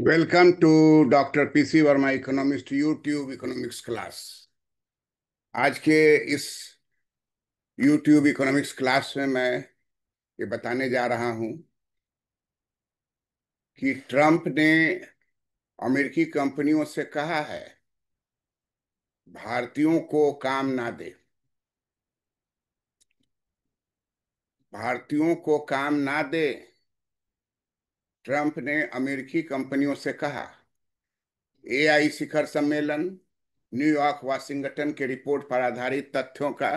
Welcome to doctor PC Verma economist YouTube economics class. आज के इस यूट्यूब इकोनॉमिक्स क्लास में मैं ये बताने जा रहा हूं कि ट्रंप ने अमेरिकी कंपनियों से कहा है भारतीयों को काम ना दे। भारतीयों को काम ना दे। ट्रंप ने अमेरिकी कंपनियों से कहा। एआई शिखर सम्मेलन न्यूयॉर्क वाशिंगटन के रिपोर्ट पर आधारित तथ्यों का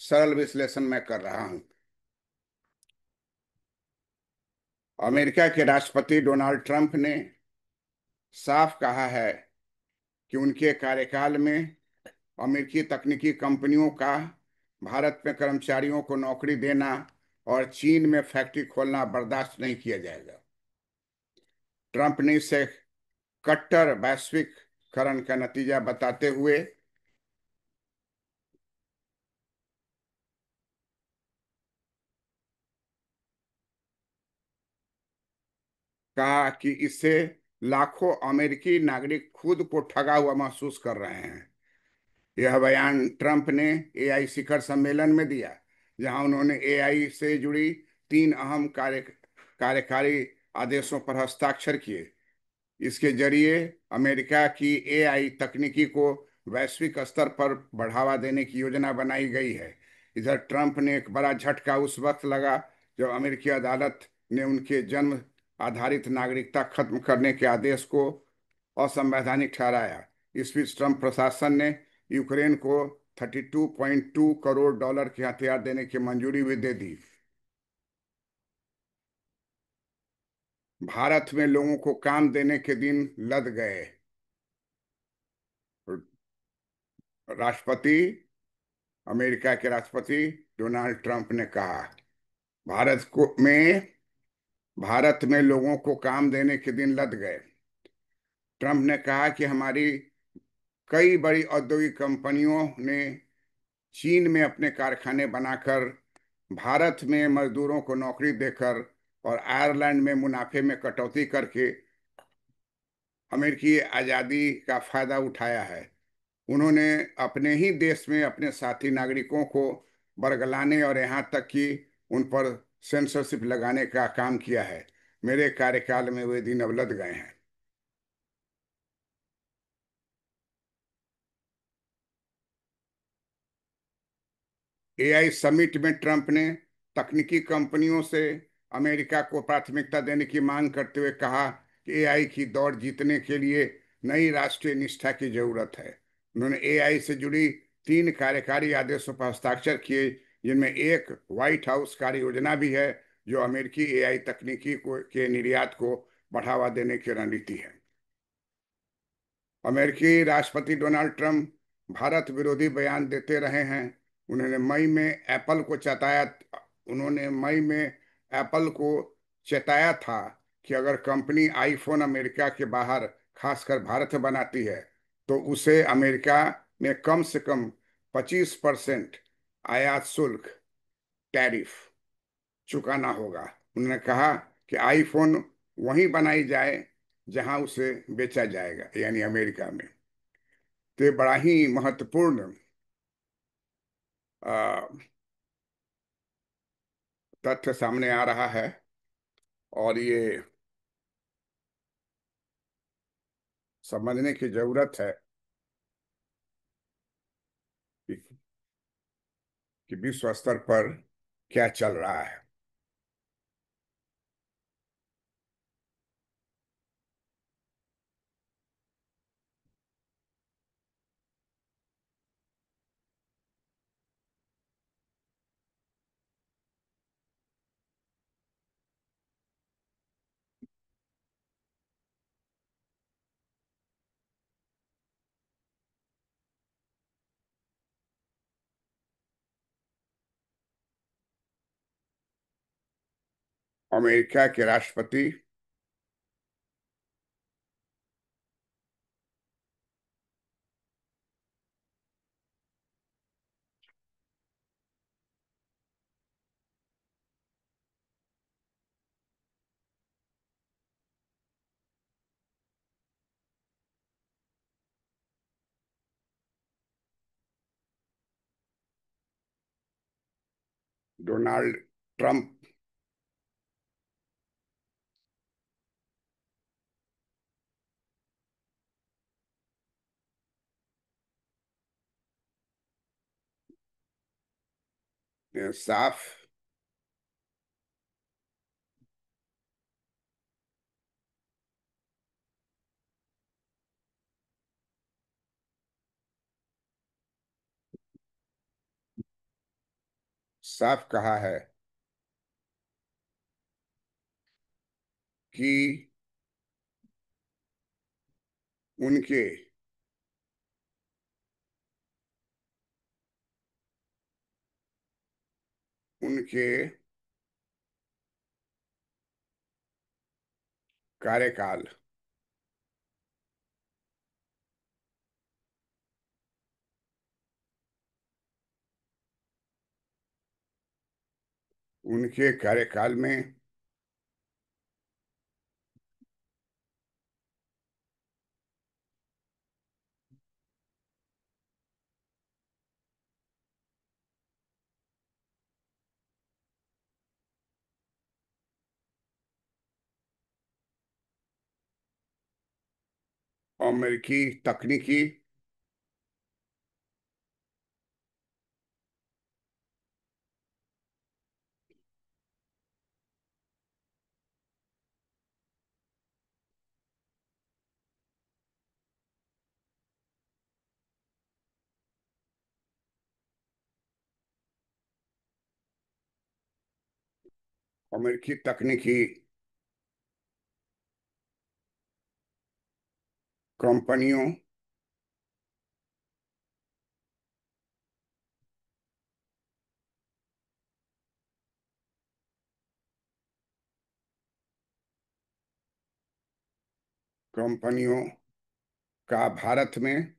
सरल विश्लेषण मैं कर रहा हूं। अमेरिका के राष्ट्रपति डोनाल्ड ट्रंप ने साफ कहा है कि उनके कार्यकाल में अमेरिकी तकनीकी कंपनियों का भारत में कर्मचारियों को नौकरी देना और चीन में फैक्ट्री खोलना बर्दाश्त नहीं किया जाएगा। ट्रंप ने इसे कट्टर वैश्विककरण का नतीजा बताते हुए कहा कि इससे लाखों अमेरिकी नागरिक खुद को ठगा हुआ महसूस कर रहे हैं। यह बयान ट्रंप ने एआई शिखर सम्मेलन में दिया, जहां उन्होंने एआई से जुड़ी 3 अहम कार्यकारी आदेशों पर हस्ताक्षर किए। इसके जरिए अमेरिका की एआई तकनीकी को वैश्विक स्तर पर बढ़ावा देने की योजना बनाई गई है। इधर ट्रंप ने एक बड़ा झटका उस वक्त लगा जब अमेरिकी अदालत ने उनके जन्म आधारित नागरिकता खत्म करने के आदेश को असंवैधानिक ठहराया। इस बीच ट्रंप प्रशासन ने यूक्रेन को 32.2 करोड़ डॉलर के हथियार देने की मंजूरी भी दे दी। भारत में लोगों को काम देने के दिन लद गए। राष्ट्रपति अमेरिका के राष्ट्रपति डोनाल्ड ट्रंप ने कहा भारत में लोगों को काम देने के दिन लद गए। ट्रंप ने कहा कि हमारी कई बड़ी औद्योगिक कंपनियों ने चीन में अपने कारखाने बनाकर भारत में मजदूरों को नौकरी देकर और आयरलैंड में मुनाफे में कटौती करके अमेरिकी आज़ादी का फायदा उठाया है। उन्होंने अपने ही देश में अपने साथी नागरिकों को बरगलाने और यहाँ तक कि उन पर सेंसरशिप लगाने का काम किया है। मेरे कार्यकाल में वे दिन अब लद गए हैं। एआई समिट में ट्रंप ने तकनीकी कंपनियों से अमेरिका को प्राथमिकता देने की मांग करते हुए कहा कि एआई की दौड़ जीतने के लिए नई राष्ट्रीय निष्ठा की जरूरत है। उन्होंने एआई से जुड़ी 3 कार्यकारी आदेशों पर हस्ताक्षर किए, जिनमें एक व्हाइट हाउस कार्य योजना भी है जो अमेरिकी एआई तकनीकी के निर्यात को बढ़ावा देने की रणनीति है। अमेरिकी राष्ट्रपति डोनाल्ड ट्रंप भारत विरोधी बयान देते रहे हैं। उन्होंने मई में एप्पल को चेताया उन्होंने मई में एप्पल को चेताया था कि अगर कंपनी आईफोन अमेरिका के बाहर, खासकर भारत में बनाती है, तो उसे अमेरिका में कम से कम 25% आयात शुल्क, टैरिफ चुकाना होगा। उन्होंने कहा कि आईफोन वहीं बनाई जाए जहां उसे बेचा जाएगा, यानी अमेरिका में। तो ये बड़ा ही महत्वपूर्ण अ, तथ्य सामने आ रहा है और ये समझने की जरूरत है कि, कि विश्व स्तर पर क्या चल रहा है। अमेरिका के राष्ट्रपति डोनाल्ड ट्रंप। साफ। साफ कहा है कि उनके उनके कार्यकाल उनके कार्यकाल में अमेरिकी तकनीकी अमेरिकी तकनीकी कंपनियों कंपनियों का भारत में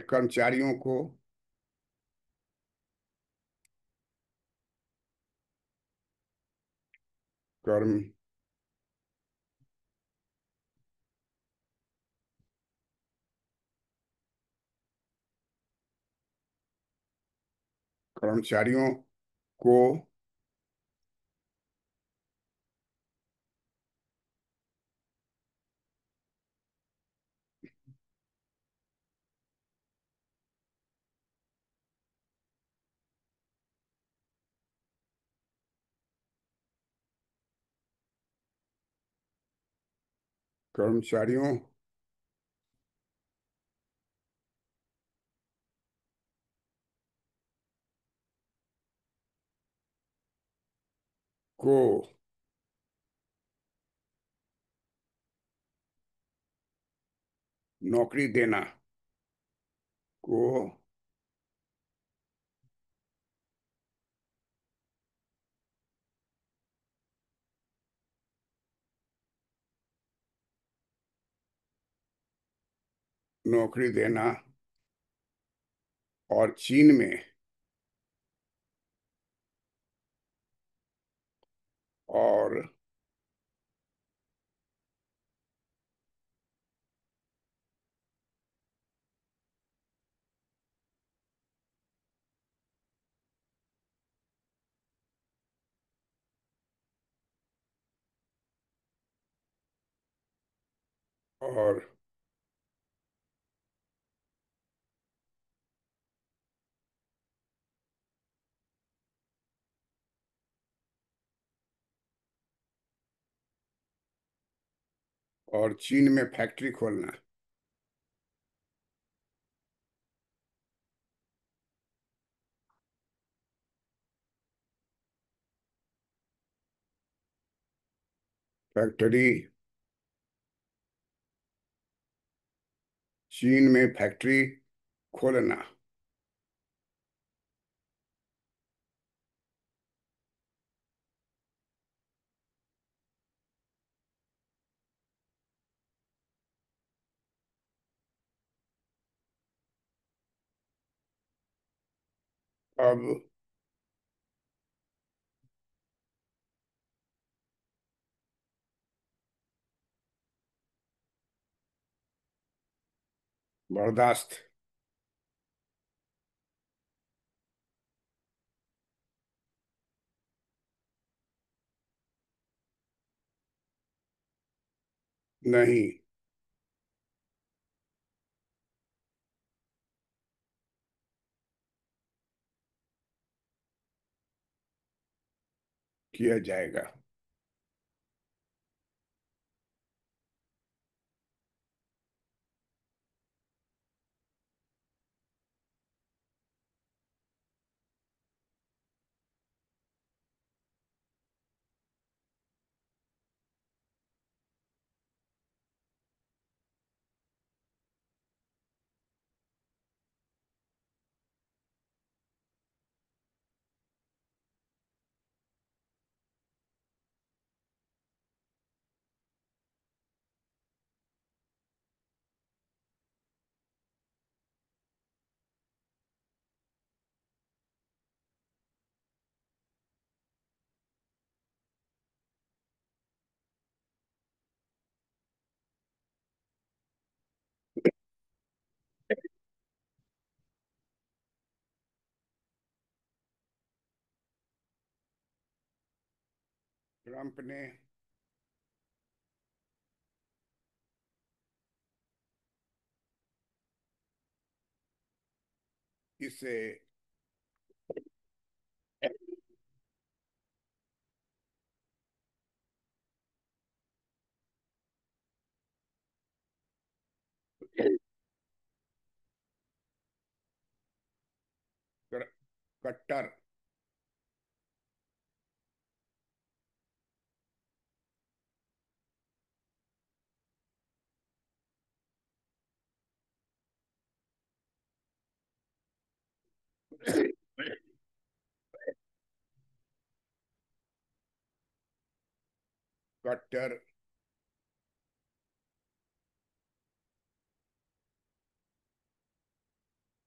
कर्मचारियों को कर्म कर्मचारियों को कर्मचारियों को नौकरी देना को नौकरी देना और चीन में और और चीन में फैक्ट्री खोलना। फैक्ट्री चीन में फैक्ट्री खोलना। अब बर्दाश्त नहीं किया जाएगा। ट्रंप ने इसे कर- कट्टर कट्टर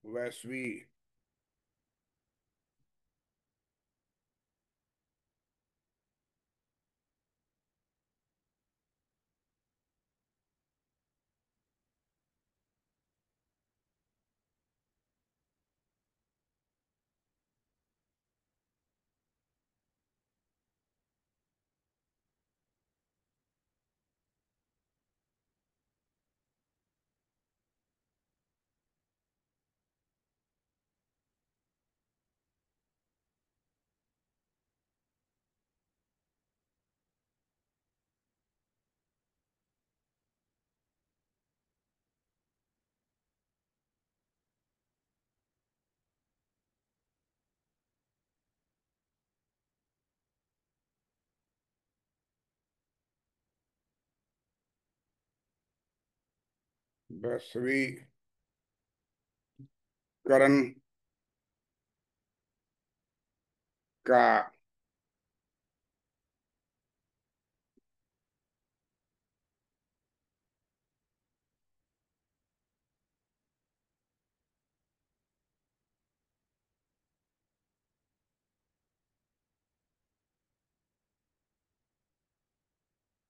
वैश्वी वैश्वीकरण का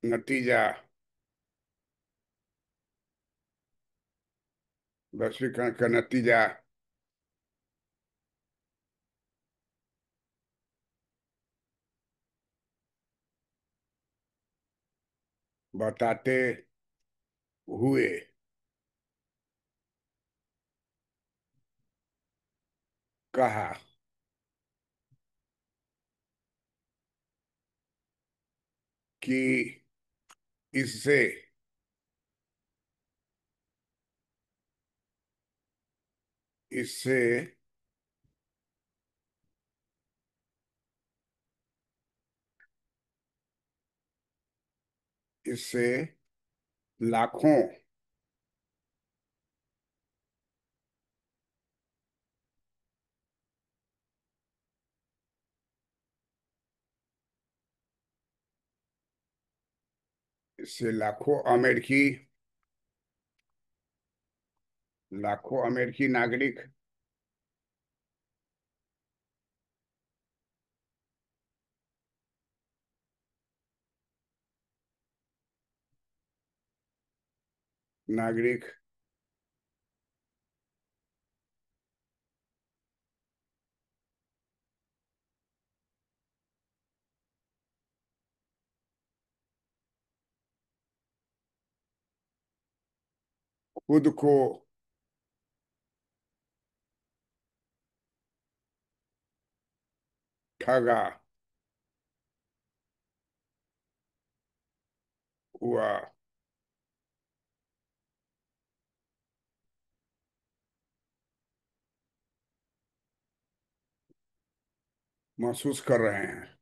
नतीजा, वैश्वीकरण का नतीजा बताते हुए कहा कि इससे इससे इससे लाखों इससे लाखों अमेरिकी नागरिक नागरिक खुद को ठगा हुआ महसूस कर रहे हैं।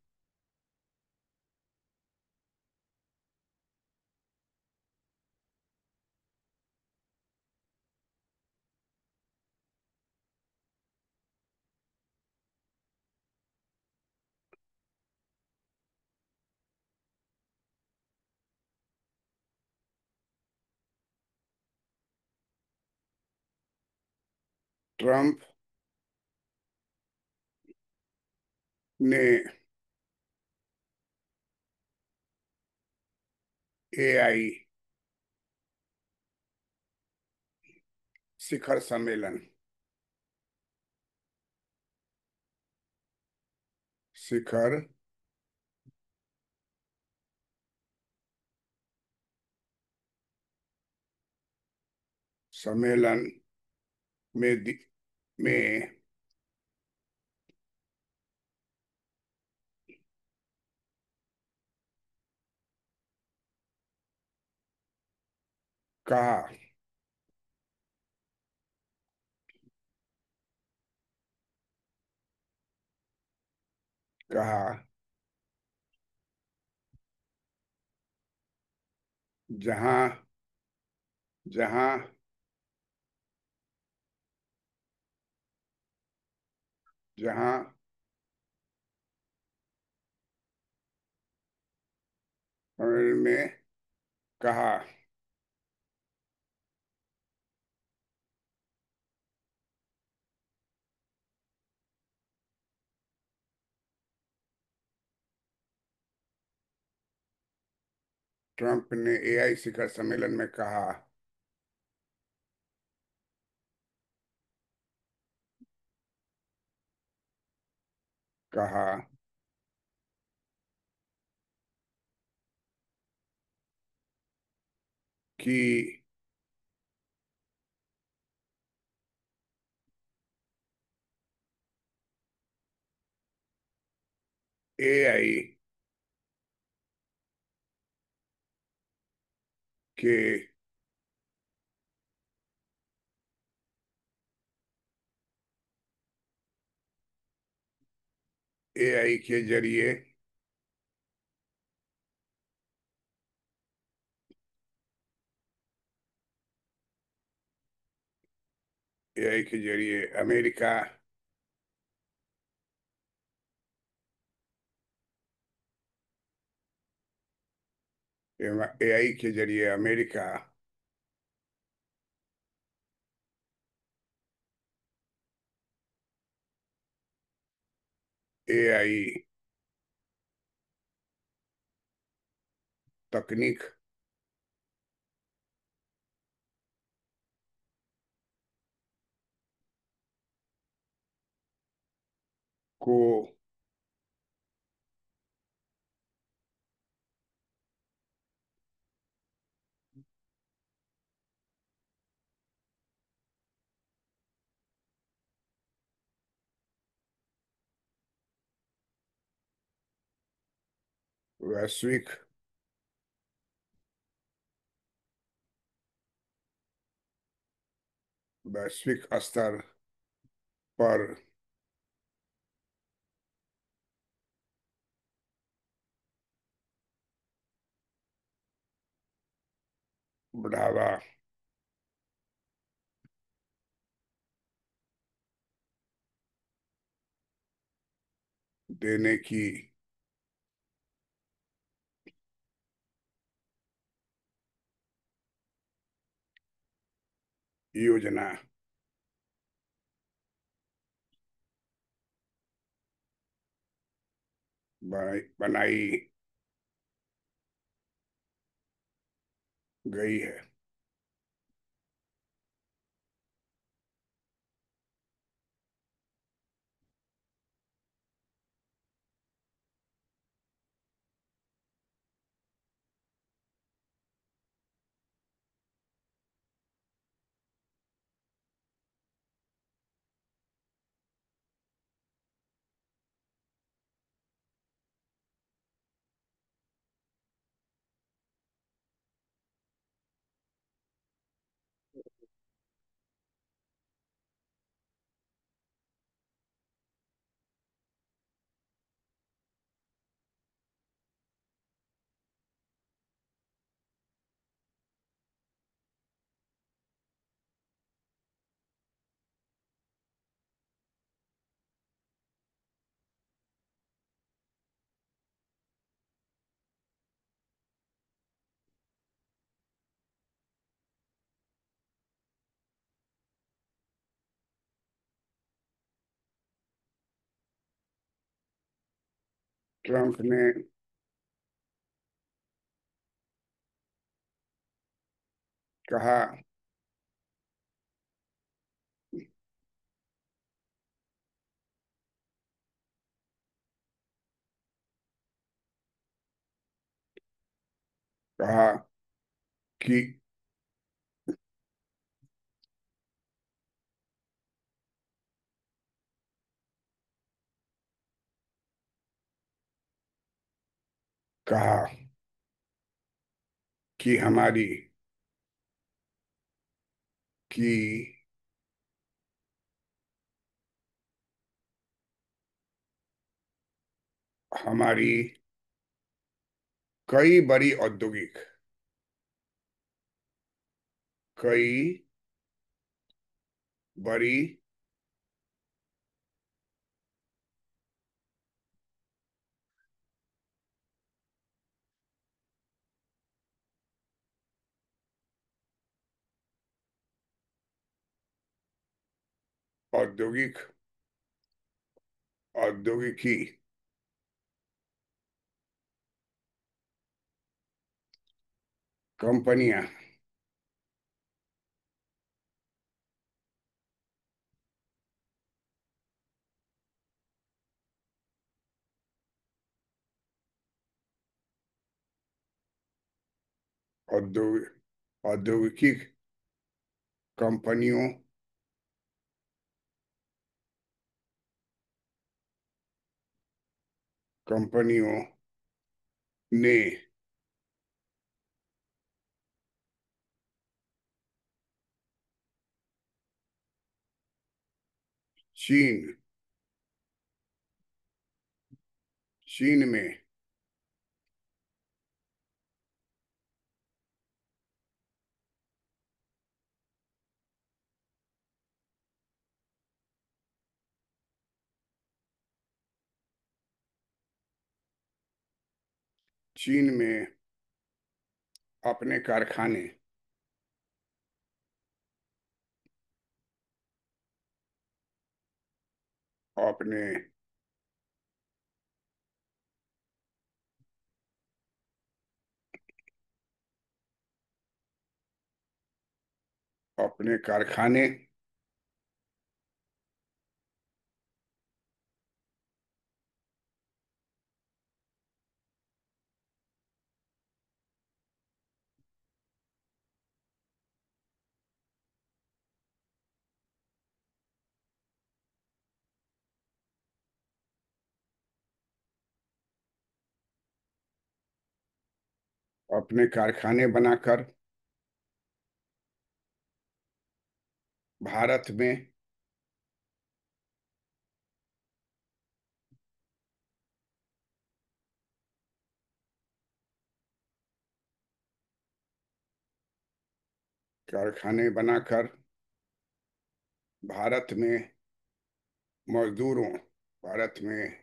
ट्रम्प ने एआई शिखर सम्मेलन शिखर सम्मेलन में में कहा कहा जहां जहां जहां में कहा ट्रंप ने एआई शिखर सम्मेलन में कहा कहा कि एआई के एआई के जरिए एआई के जरिए अमेरिका एआई के जरिए अमेरिका एआई तकनीक को वैश्विक वैश्विक स्तर पर बढ़ावा देने की योजना बनाई गई है। ट्रंप ने कहा। कहा कि कहा कि कि हमारी कई बड़ी औद्योगिक कई बड़ी औद्योगिक औद्योगिकी कंपनियां औद्योगिक कंपनियों कंपनियों ने चीन चीन में चीन में अपने कारखाने अपने अपने अपने कारखाने बनाकर भारत में कारखाने बनाकर भारत में मजदूरों भारत में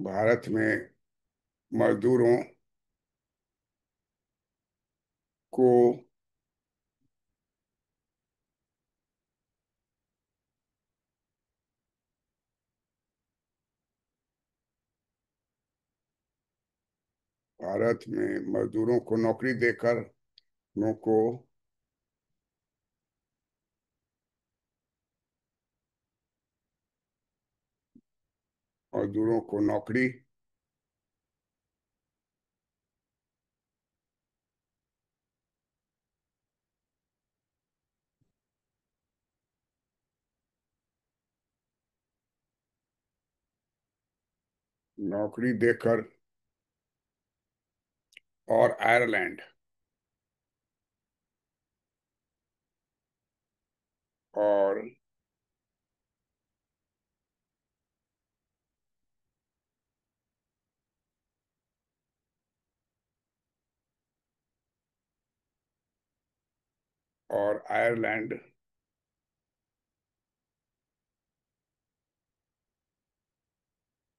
भारत में मजदूरों को भारत में मजदूरों को नौकरी देकर लोगों को मजदूरों को नौकरी देकर और आयरलैंड और आयरलैंड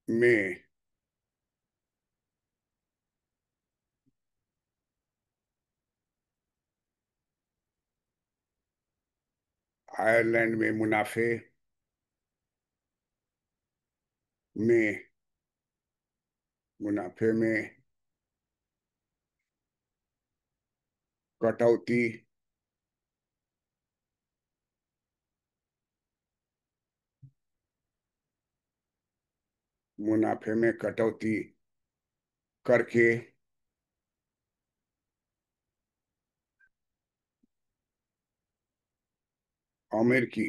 में आयरलैंड में में मुनाफे में कटौती, मुनाफे में कटौती करके अमेरिकी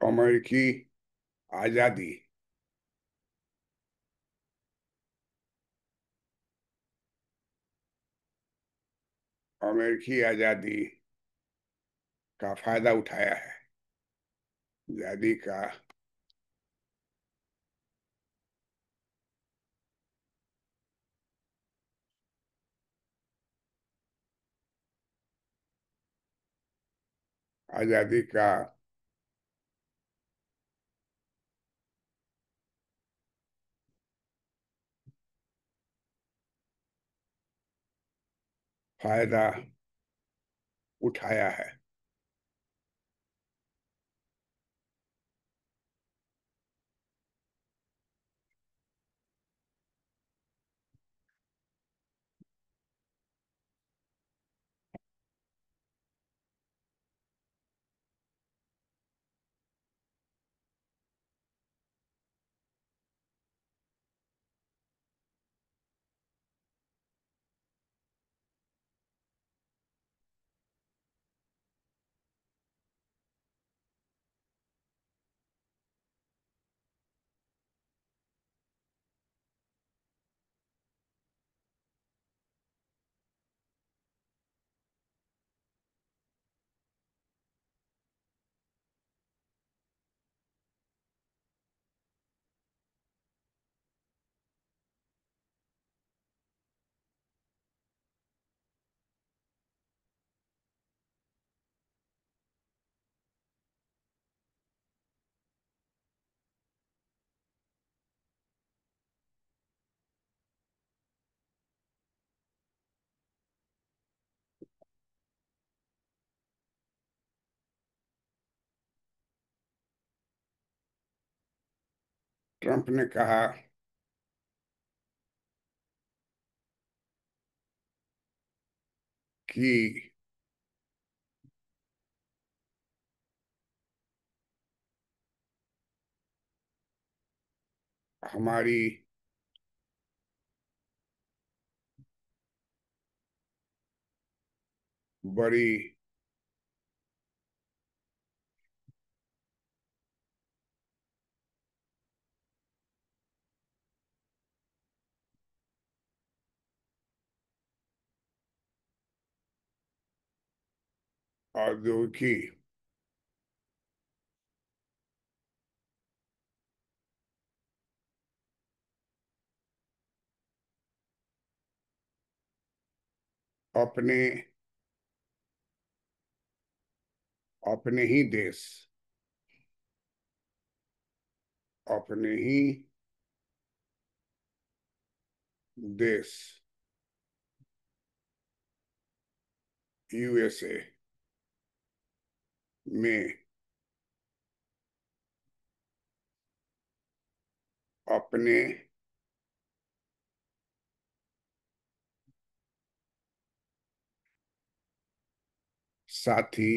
अमेरिकी आजादी, अमेरिकी आजादी का फायदा उठाया है। आजादी का आजादी का फायदा उठाया है। ट्रंप ने कहा कि हमारी बड़ी औद्योगिकी अपने अपने ही देश अपने ही देश यूएसए में अपने साथी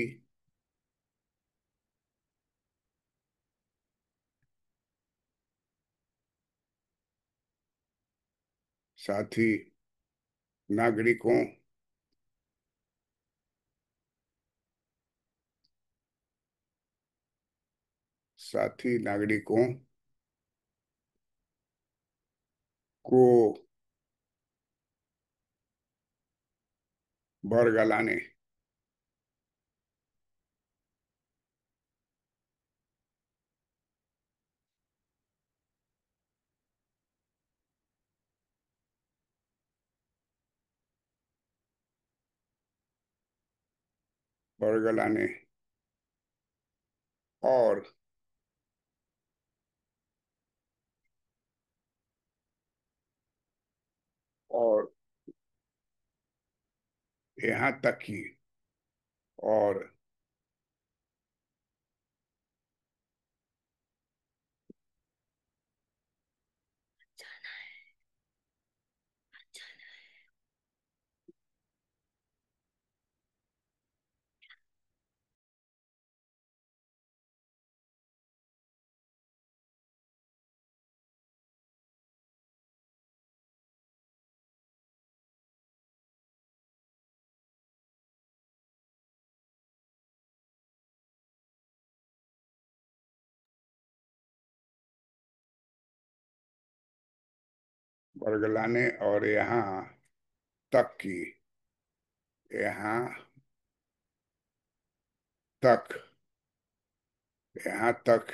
साथी नागरिकों साथी नागरिकों को बरगलाने बरगलाने और और यहाँ तक कि और बरगलाने और यहाँ तक कि यहाँ तक यहाँ तक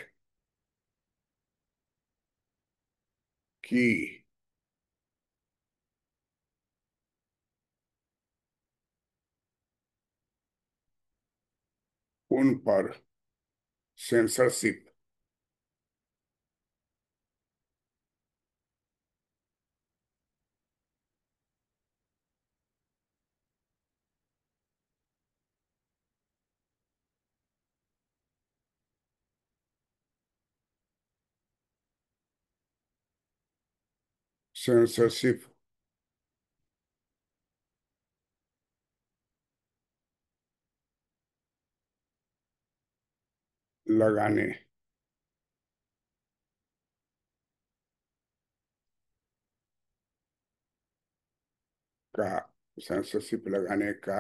कि उन पर सेंसरशिप सेंसरशिप लगाने का सेंसरशिप लगाने का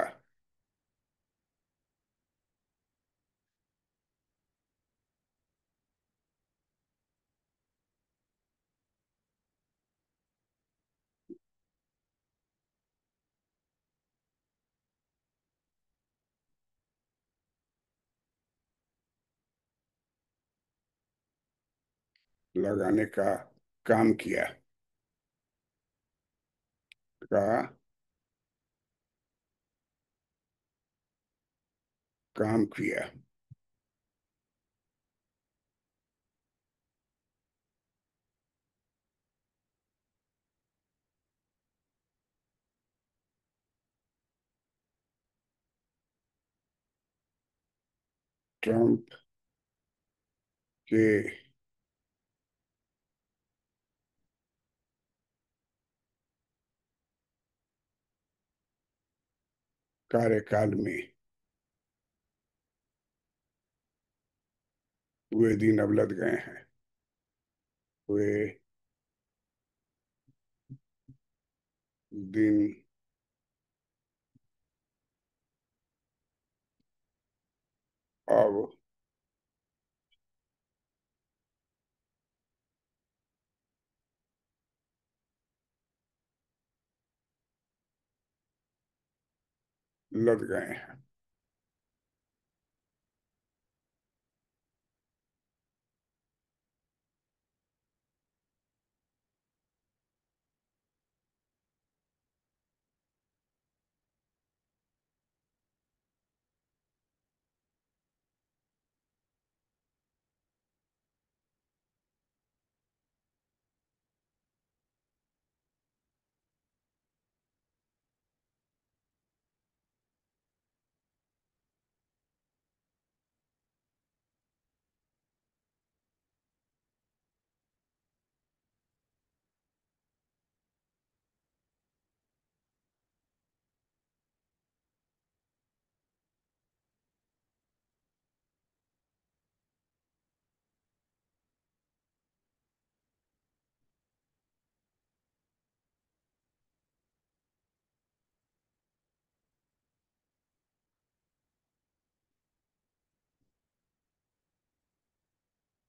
लगाने का काम किया का काम किया। ट्रंप के कार्यकाल में वे दिन अब लद गए हैं। वे दिन अब लद गए हैं।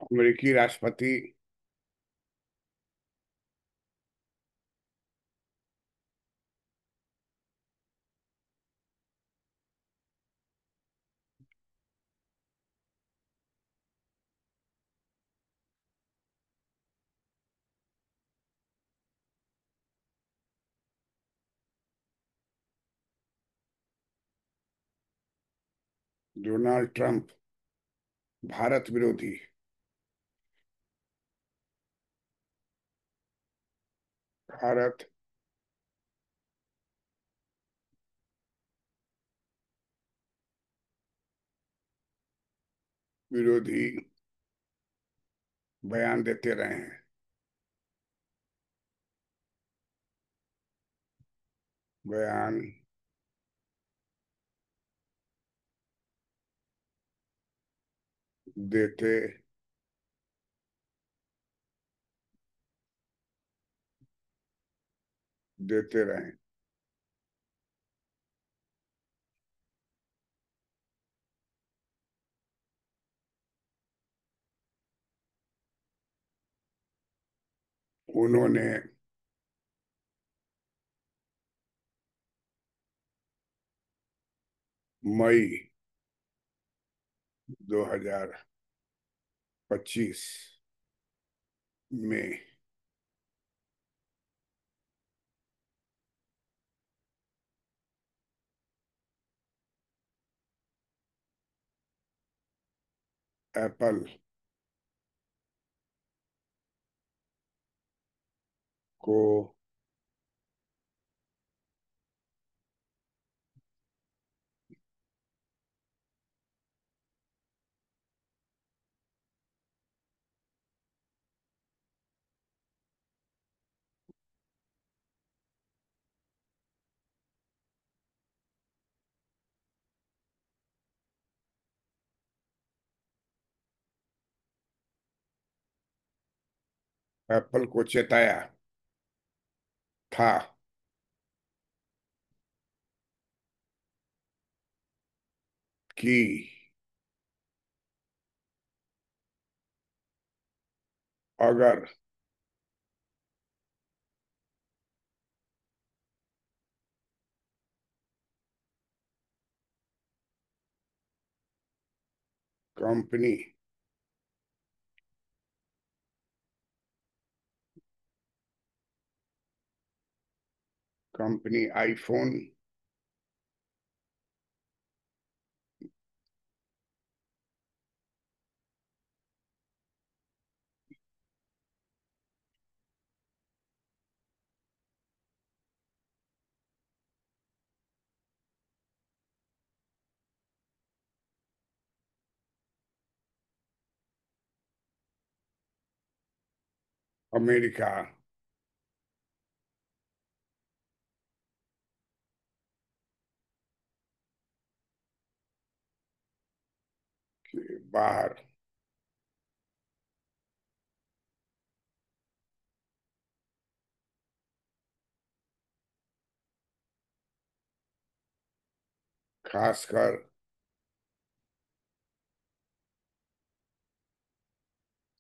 अमेरिकी राष्ट्रपति डोनाल्ड ट्रंप भारत विरोधी भारत विरोधी बयान देते रहे हैं। बयान देते देते रहे। उन्होंने मई 2025 में एप्पल को एप्पल को चेताया था कि अगर कंपनी कंपनी आईफोन अमेरिका के बाहर खासकर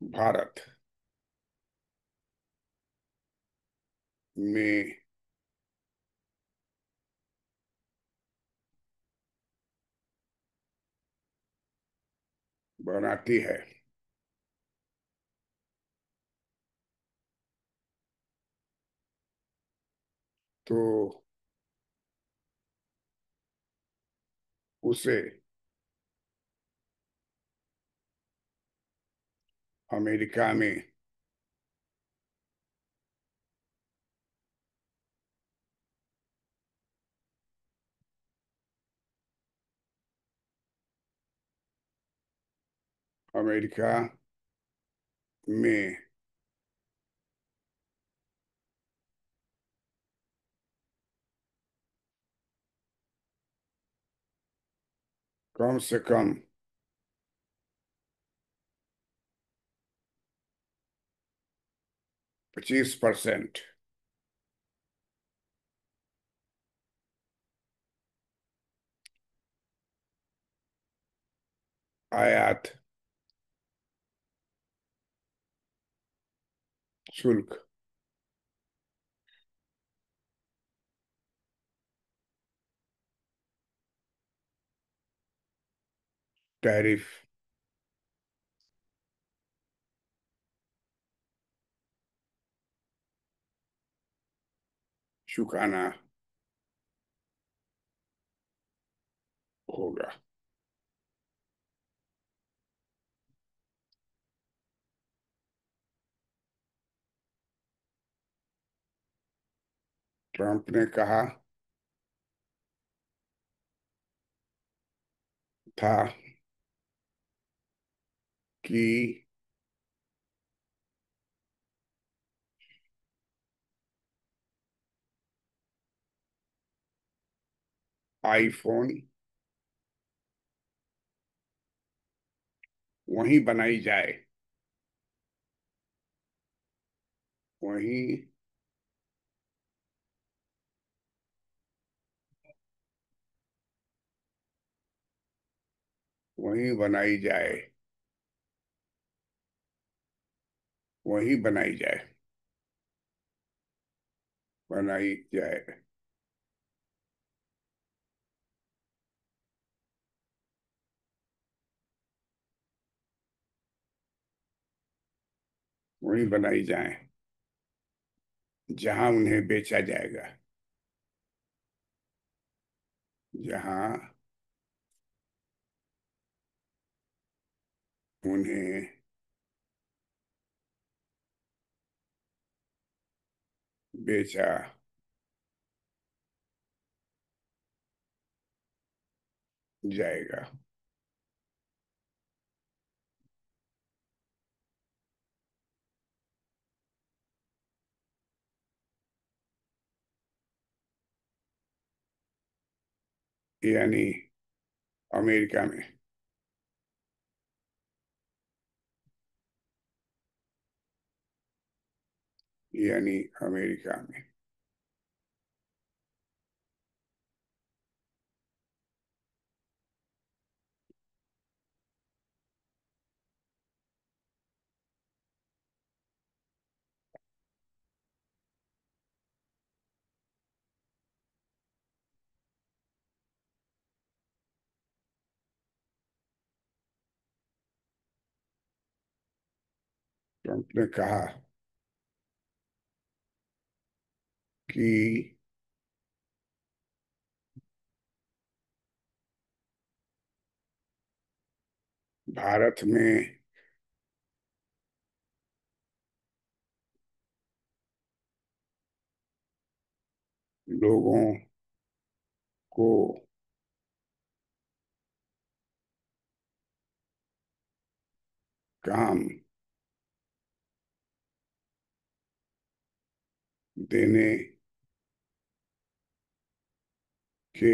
भारत में बनाती है, तो उसे अमेरिका में अमेरिका में कम से कम 25% आयात शुल्क टैरिफ चुकाना होगा। ट्रंप ने कहा था कि आईफोन वहीं बनाई जाए, वहीं वहीं बनाई जाए, वहीं बनाई जाए, बनाई जाए, वहीं बनाई जाए जहां उन्हें बेचा जाएगा, जहां उन्हें बेचा जाएगा। यानी अमेरिका में। यानी अमेरिका में। ट्रंप ने कहा कि भारत में लोगों को काम देने के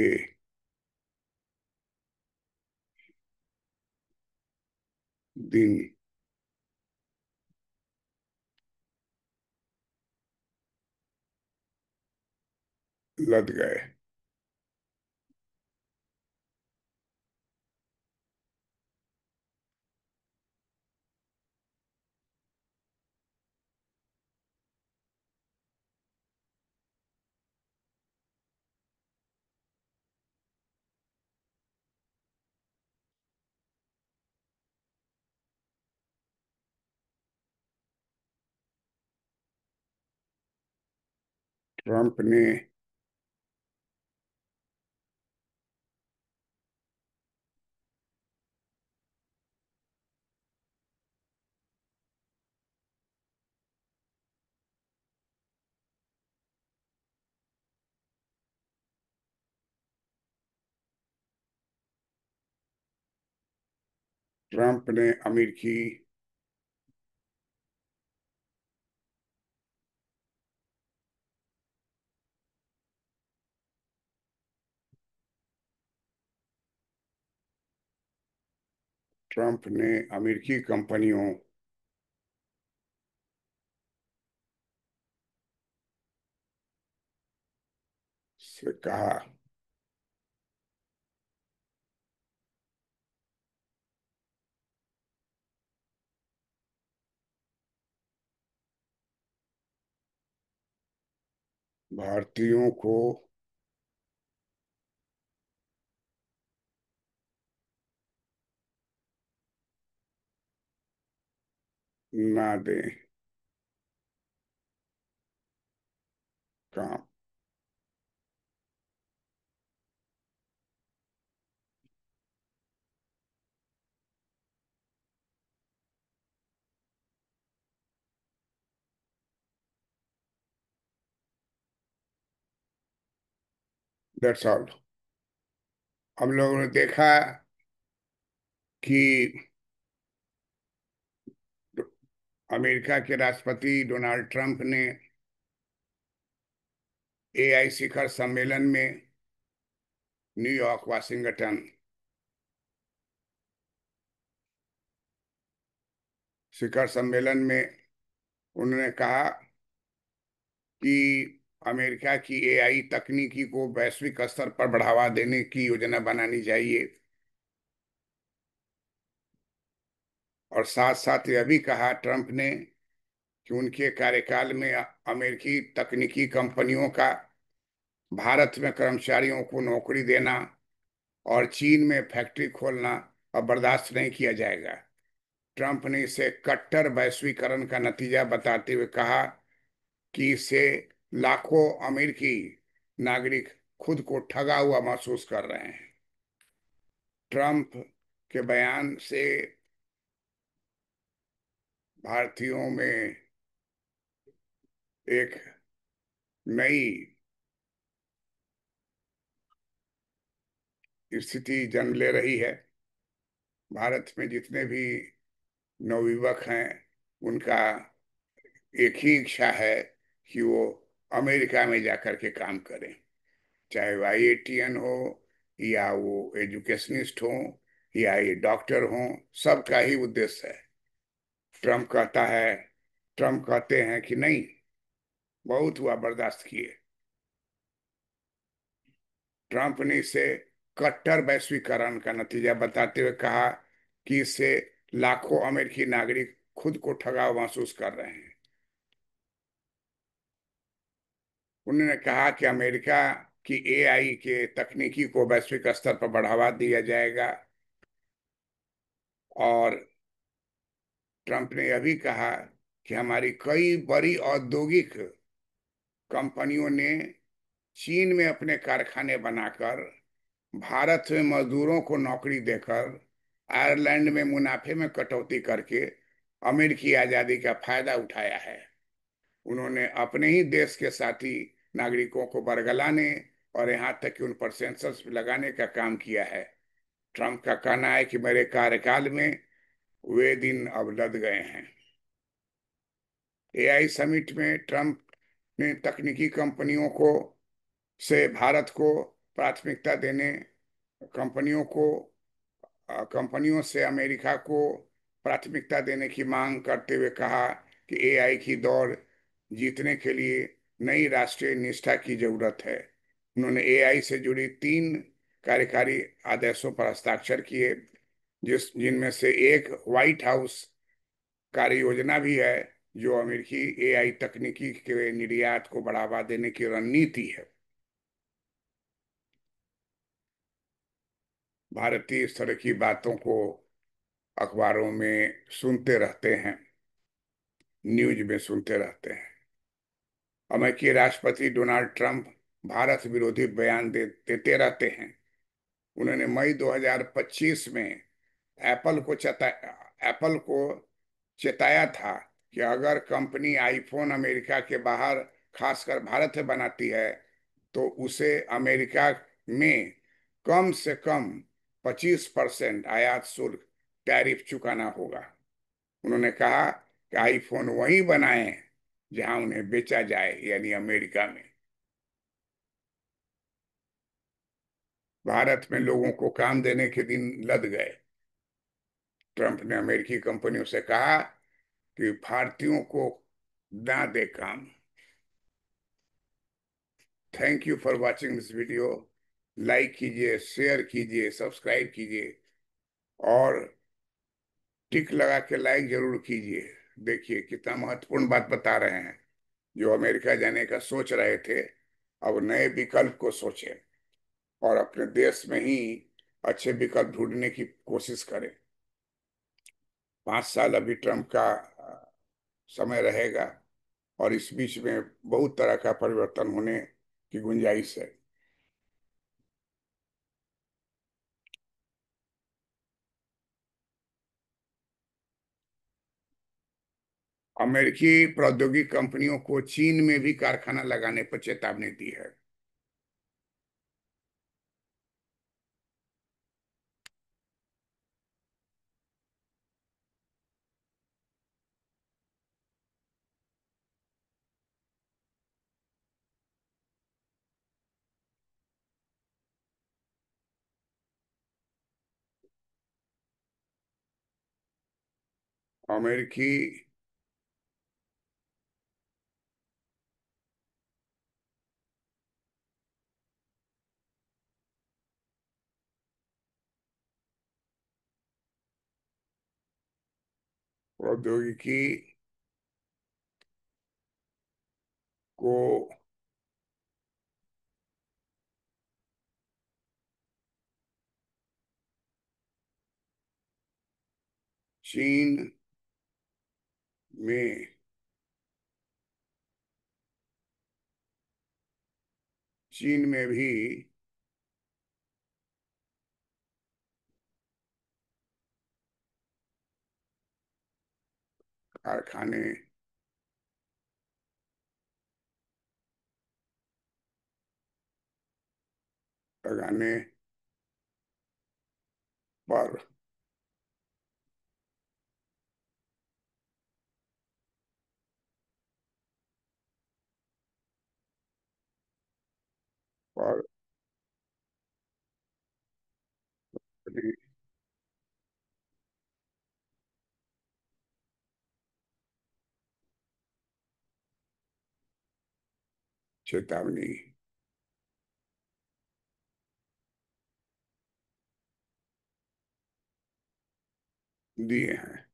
दिन लद गए। ट्रंप ने ट्रंप ने अमेरिकी ट्रंप ने अमेरिकी कंपनियों से कहा भारतीयों को ना दें काम। That's all. हम लोगों ने देखा कि अमेरिका के राष्ट्रपति डोनाल्ड ट्रंप ने एआई शिखर सम्मेलन में न्यूयॉर्क, वाशिंगटन शिखर सम्मेलन में उन्होंने कहा कि अमेरिका की एआई तकनीकी को वैश्विक स्तर पर बढ़ावा देने की योजना बनानी चाहिए। और साथ साथ यह भी कहा ट्रंप ने कि उनके कार्यकाल में अमेरिकी तकनीकी कंपनियों का भारत में कर्मचारियों को नौकरी देना और चीन में फैक्ट्री खोलना अब बर्दाश्त नहीं किया जाएगा। ट्रंप ने इसे कट्टर वैश्वीकरण का नतीजा बताते हुए कहा कि इससे लाखों अमेरिकी नागरिक खुद को ठगा हुआ महसूस कर रहे हैं। ट्रंप के बयान से भारतीयों में एक नई स्थिति जन्म ले रही है। भारत में जितने भी नवयुवक हैं, उनका एक ही इच्छा है कि वो अमेरिका में जाकर के काम करें, चाहे वो आईआईटीएन हो या वो एजुकेशनिस्ट हो या ये डॉक्टर हो। सबका ही उद्देश्य है। ट्रम्प कहता है ट्रम्प कहते हैं कि नहीं, बहुत हुआ, बर्दाश्त किए। ट्रंप ने इसे कट्टर वैश्वीकरण का नतीजा बताते हुए कहा कि इससे लाखों अमेरिकी नागरिक खुद को ठगा महसूस कर रहे हैं। उन्होंने कहा कि अमेरिका की एआई के तकनीकी को वैश्विक स्तर पर बढ़ावा दिया जाएगा। और ट्रंप ने यह भी कहा कि हमारी कई बड़ी औद्योगिक कंपनियों ने चीन में अपने कारखाने बनाकर भारत में मजदूरों को नौकरी देकर आयरलैंड में मुनाफे में कटौती करके अमेरिकी आजादी का फायदा उठाया है। उन्होंने अपने ही देश के साथी नागरिकों को बरगलाने और यहाँ तक कि उन पर सेंसस लगाने का काम किया है। ट्रंप का कहना है कि मेरे कार्यकाल में वे दिन अब लद गए हैं। एआई समिट में ट्रंप ने तकनीकी कंपनियों को से भारत को प्राथमिकता देने कंपनियों को कंपनियों से अमेरिका को प्राथमिकता देने की मांग करते हुए कहा कि एआई की दौड़ जीतने के लिए नई राष्ट्रीय निष्ठा की जरूरत है। उन्होंने एआई से जुड़ी 3 कार्यकारी आदेशों पर हस्ताक्षर किए, जिनमें से एक व्हाइट हाउस कार्य योजना भी है, जो अमेरिकी एआई तकनीकी के निर्यात को बढ़ावा देने की रणनीति है। भारतीय इस तरह की बातों को अखबारों में सुनते रहते हैं, न्यूज में सुनते रहते हैं। अमेरिकी राष्ट्रपति डोनाल्ड ट्रंप भारत विरोधी बयान देते रहते हैं। उन्होंने मई 2025 में एप्पल को चता एप्पल को चेताया था कि अगर कंपनी आईफोन अमेरिका के बाहर, खासकर भारत में बनाती है, तो उसे अमेरिका में कम से कम 25% आयात शुल्क टैरिफ चुकाना होगा। उन्होंने कहा कि आईफोन वहीं बनाएं जहां उन्हें बेचा जाए, यानी अमेरिका में। भारत में लोगों को काम देने के दिन लद गए। ट्रंप ने अमेरिकी कंपनियों से कहा कि भारतीयों को ना दे काम। Thank you for watching this video. Like कीजिए, शेयर कीजिए, सब्सक्राइब कीजिए और टिक लगा के लाइक जरूर कीजिए। देखिए कितना महत्वपूर्ण बात बता रहे हैं। जो अमेरिका जाने का सोच रहे थे, अब नए विकल्प को सोचें और अपने देश में ही अच्छे विकल्प ढूंढने की कोशिश करें। 5 साल अभी ट्रंप का समय रहेगा और इस बीच में बहुत तरह का परिवर्तन होने की गुंजाइश है। अमेरिकी प्रौद्योगिकी कंपनियों को चीन में भी कारखाना लगाने पर चेतावनी दी है। अमेरिकी प्रौद्योगिकी को चीन में चीन में भी कारखाने लगाने पर पर अपनी चेतावनी दिए हैं।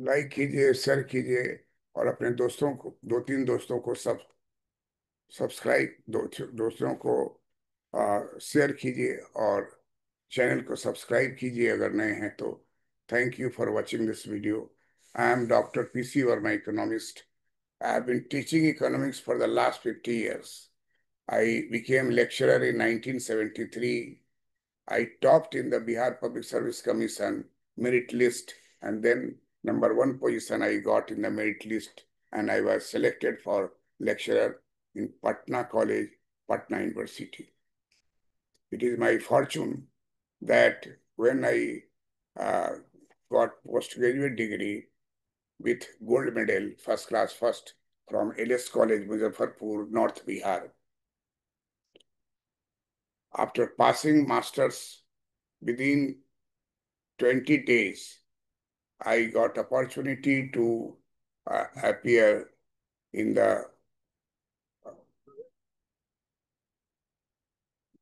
लाइक कीजिए, शेयर कीजिए, और अपने दोस्तों को, दो तीन दोस्तों को सब सब्सक्राइब, दोस्तों को शेयर कीजिए, और चैनल को सब्सक्राइब कीजिए अगर नए हैं तो। Thank you for watching this video. I am doctor PC Verma, economist. I have been teaching economics for the last 50 years. I became lecturer in 1973. I topped in the Bihar Public Service Commission merit list, and then number one position I got in the merit list, and I was selected for lecturer in Patna College, Patna University. It is my fortune that when I uh, got postgraduate degree with gold medal, first class first, from LS College, Muzaffarpur, North Bihar. After passing masters within 20 days, I got opportunity to appear in the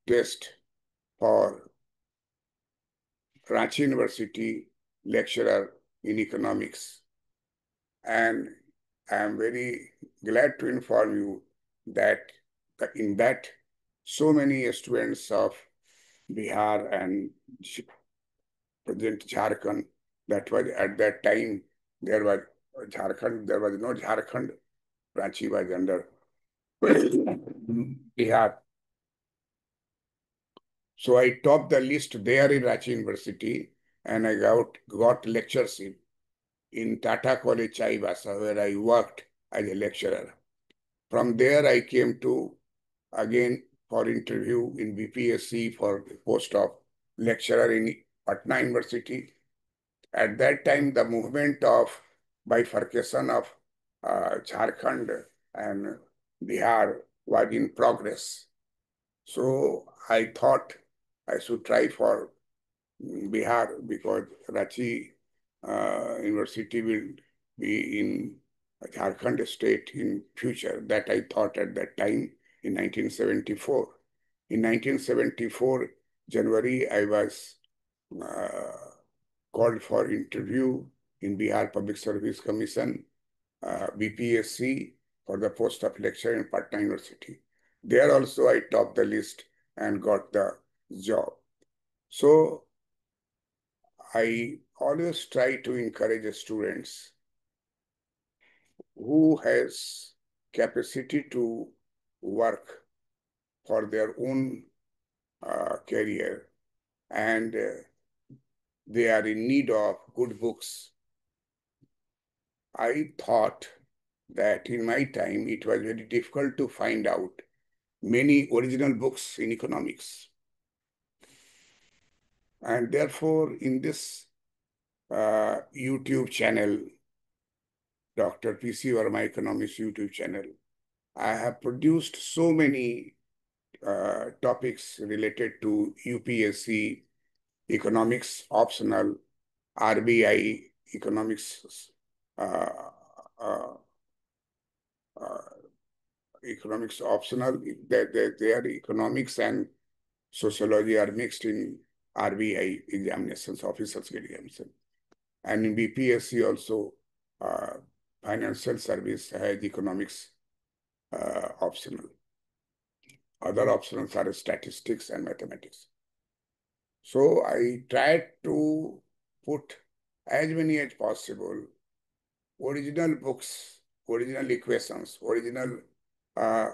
test for Ranchi University lecturer in economics. And I am very glad to inform you that in that so many students of Bihar and present Jharkhand, that was at that time, there was Jharkhand, there was no Jharkhand, Ranchi was under Bihar. So I topped the list there in Ranchi University, and I got lectureship in Tata College, Chaibasa, where I worked as a lecturer. From there, I came to again for interview in BPSC for the post of lecturer in Patna University. At that time, the movement of bifurcation of Jharkhand and Bihar was in progress. So I thought I should try for Bihar, because Ranchi University will be in Jharkhand state in future. That I thought at that time in 1974. In 1974, January, I was uh, called for interview in Bihar Public Service Commission, BPSC, for the post of lecturer in Patna University. There also I topped the list and got the job. So I always try to encourage students who has capacity to work for their own career, and they are in need of good books. I thought that in my time it was very difficult to find out many original books in economics. And therefore, in this YouTube channel, Dr. P.C. Verma Economics YouTube channel, I have produced so many topics related to UPSC, economics optional, RBI, economics, uh, uh, uh, economics optional. Their economics and sociology are mixed in RBI examinations, officers examination. And in BPSC also, uh, financial service has economics optional. Other options are statistics and mathematics. So I tried to put as many as possible original books, original equations, original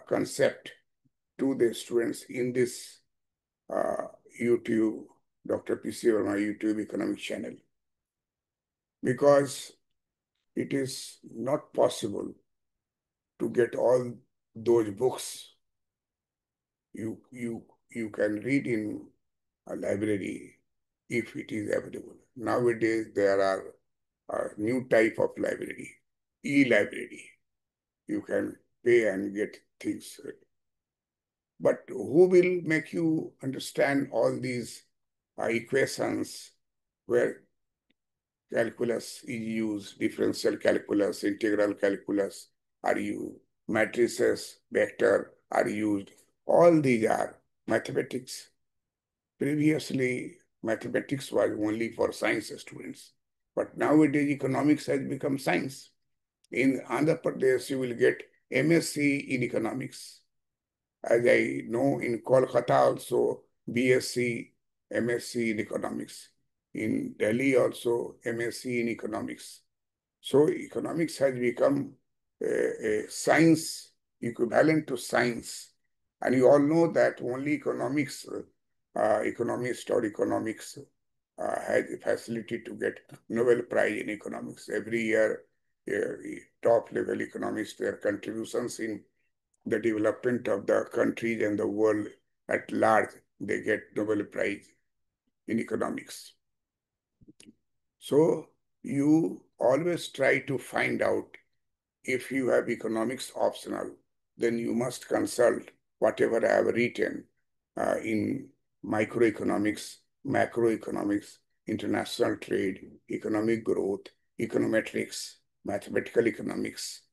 concept to the students in this uh, YouTube, Dr. P.C. Verma YouTube economic channel. Because it is not possible to get all those books you can read in a library if it is available. Nowadays there are a new type of library, e-library. You can pay and get things. But who will make you understand all these equations where calculus is used, differential calculus, integral calculus are used, matrices, vector are used. All these are mathematics. Previously, mathematics was only for science students, but nowadays economics has become science. In Andhra Pradesh, you will get MSc in economics. As I know, in Kolkata also, BSc, MSc in economics. In Delhi also, MSc in economics. So economics has become a science equivalent to science. And you all know that only economist or economics has the facility to get Nobel Prize in economics. Every year, top level economists, their contributions in the development of the countries and the world at large, they get Nobel Prize in economics. So you always try to find out if you have economics optional, then you must consult whatever I have written in microeconomics, macroeconomics, international trade, economic growth, econometrics, mathematical economics,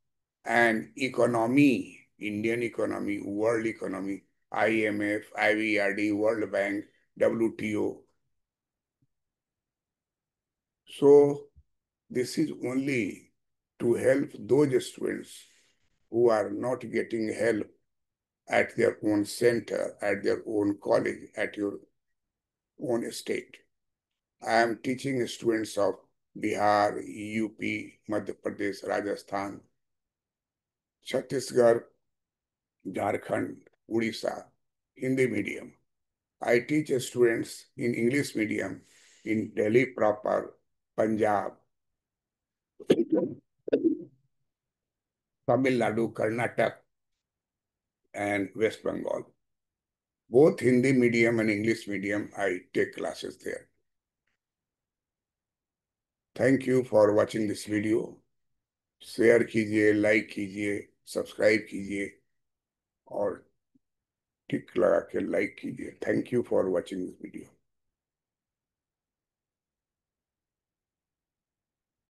and economy, Indian economy, world economy, IMF, IVRD, World Bank, WTO. So this is only to help those students who are not getting help at their own center, at their own college, at your own state. I am teaching students of Bihar, UP, Madhya Pradesh, Rajasthan, Chhattisgarh, Jharkhand, Odisha, Hindi medium. I teach students in English medium in Delhi proper, Punjab, Tamil Nadu, Karnataka, and West Bengal. Both Hindi medium and English medium, I take classes there. Thank you for watching this video. Share कीजिए, like कीजिए, subscribe कीजिए और टिक लगा के like कीजिए. Thank you for watching this video.